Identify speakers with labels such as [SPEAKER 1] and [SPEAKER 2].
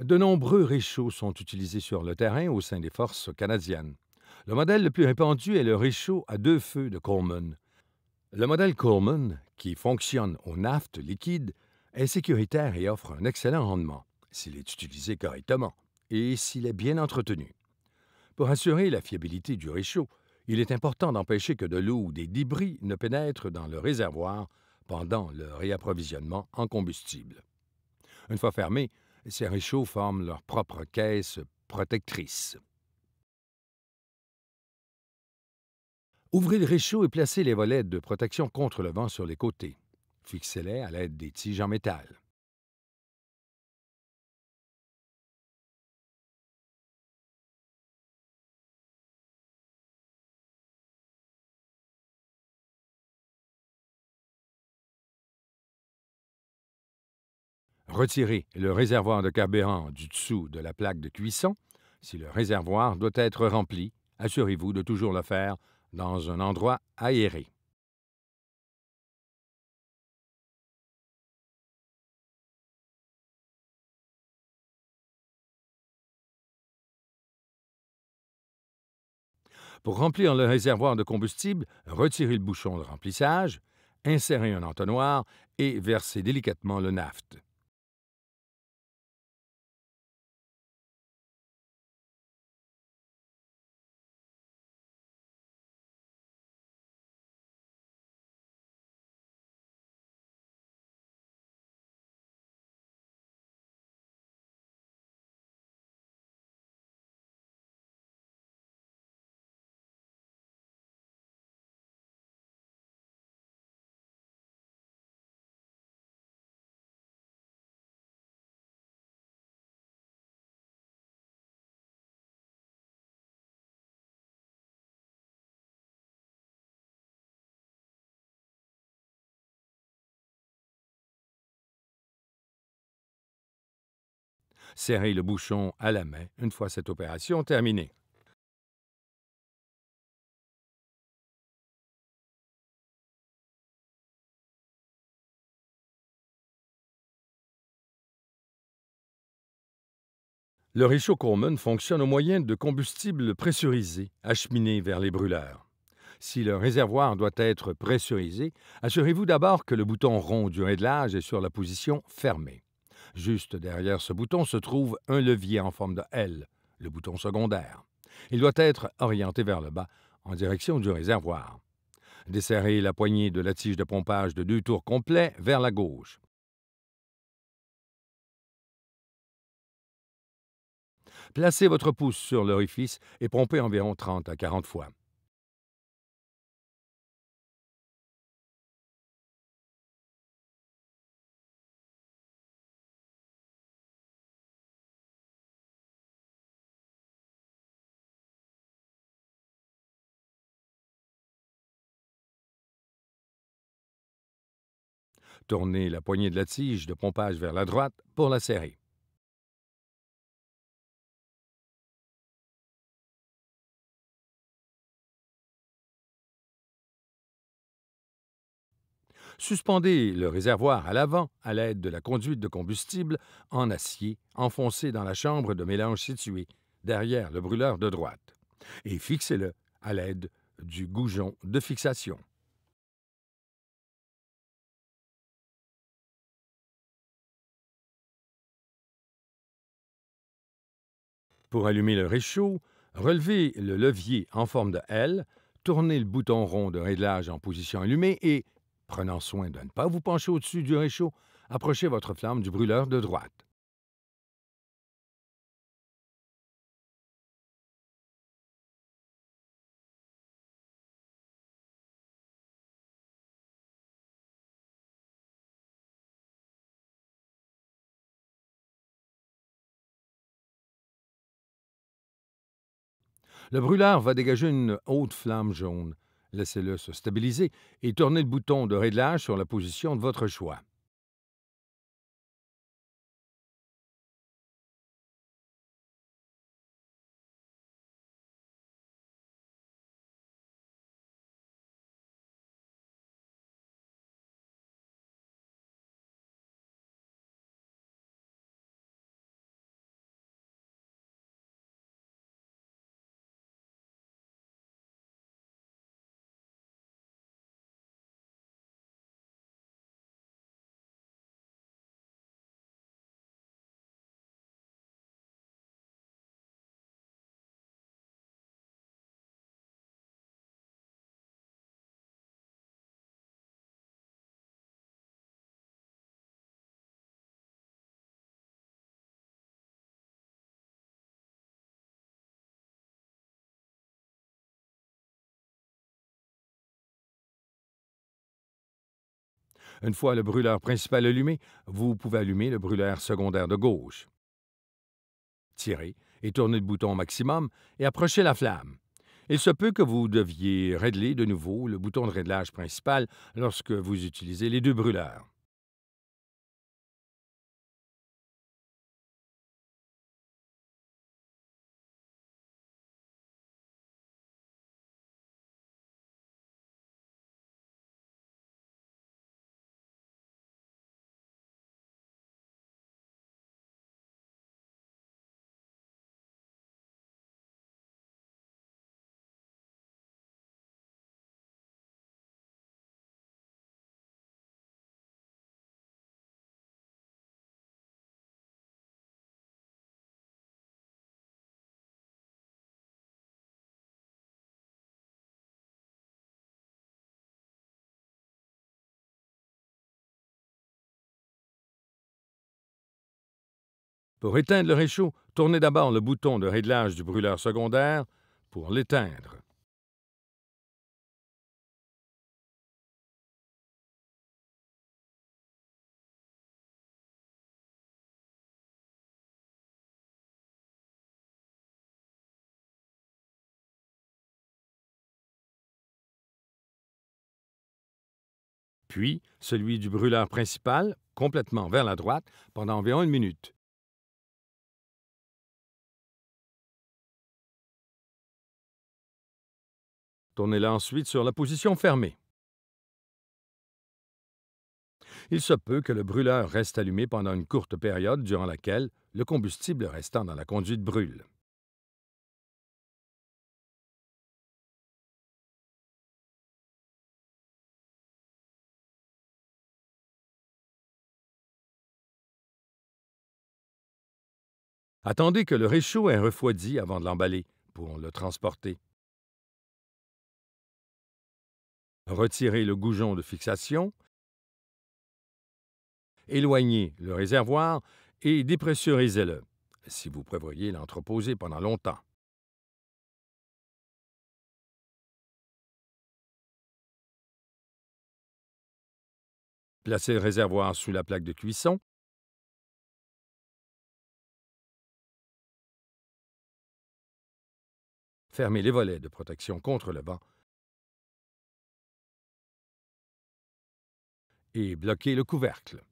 [SPEAKER 1] De nombreux réchauds sont utilisés sur le terrain au sein des forces canadiennes. Le modèle le plus répandu est le réchaud à deux feux de Coleman. Le modèle Coleman, qui fonctionne au naphte liquide, est sécuritaire et offre un excellent rendement, s'il est utilisé correctement et s'il est bien entretenu. Pour assurer la fiabilité du réchaud, il est important d'empêcher que de l'eau ou des débris ne pénètrent dans le réservoir pendant le réapprovisionnement en combustible. Une fois fermés, ces réchauds forment leur propre caisse protectrice. Ouvrez le réchaud et placez les volets de protection contre le vent sur les côtés. Fixez-les à l'aide des tiges en métal. Retirez le réservoir de carburant du dessous de la plaque de cuisson. Si le réservoir doit être rempli, assurez-vous de toujours le faire dans un endroit aéré. Pour remplir le réservoir de combustible, retirez le bouchon de remplissage, insérez un entonnoir et versez délicatement le naphte. Serrez le bouchon à la main une fois cette opération terminée. Le réchaud Coleman fonctionne au moyen de combustible pressurisé acheminé vers les brûleurs. Si le réservoir doit être pressurisé, assurez-vous d'abord que le bouton rond du réglage est sur la position fermée. Juste derrière ce bouton se trouve un levier en forme de L, le bouton secondaire. Il doit être orienté vers le bas, en direction du réservoir. Desserrez la poignée de la tige de pompage de 2 tours complets vers la gauche. Placez votre pouce sur l'orifice et pompez environ 30 à 40 fois. Tournez la poignée de la tige de pompage vers la droite pour la serrer. Suspendez le réservoir à l'avant à l'aide de la conduite de combustible en acier enfoncée dans la chambre de mélange située derrière le brûleur de droite et fixez-le à l'aide du goujon de fixation. Pour allumer le réchaud, relevez le levier en forme de L, tournez le bouton rond de réglage en position allumée et, prenant soin de ne pas vous pencher au-dessus du réchaud, approchez votre flamme du brûleur de droite. Le brûleur va dégager une haute flamme jaune. Laissez-le se stabiliser et tournez le bouton de réglage sur la position de votre choix. Une fois le brûleur principal allumé, vous pouvez allumer le brûleur secondaire de gauche. Tirez et tournez le bouton au maximum et approchez la flamme. Il se peut que vous deviez régler de nouveau le bouton de réglage principal lorsque vous utilisez les deux brûleurs. Pour éteindre le réchaud, tournez d'abord le bouton de réglage du brûleur secondaire pour l'éteindre. Puis celui du brûleur principal, complètement vers la droite, pendant environ 1 minute. Tournez-le ensuite sur la position fermée. Il se peut que le brûleur reste allumé pendant une courte période durant laquelle le combustible restant dans la conduite brûle. Attendez que le réchaud ait refroidi avant de l'emballer pour le transporter. Retirez le goujon de fixation, éloignez le réservoir et dépressurisez-le, si vous prévoyez l'entreposer pendant longtemps. Placez le réservoir sous la plaque de cuisson. Fermez les volets de protection contre le vent et bloquez le couvercle.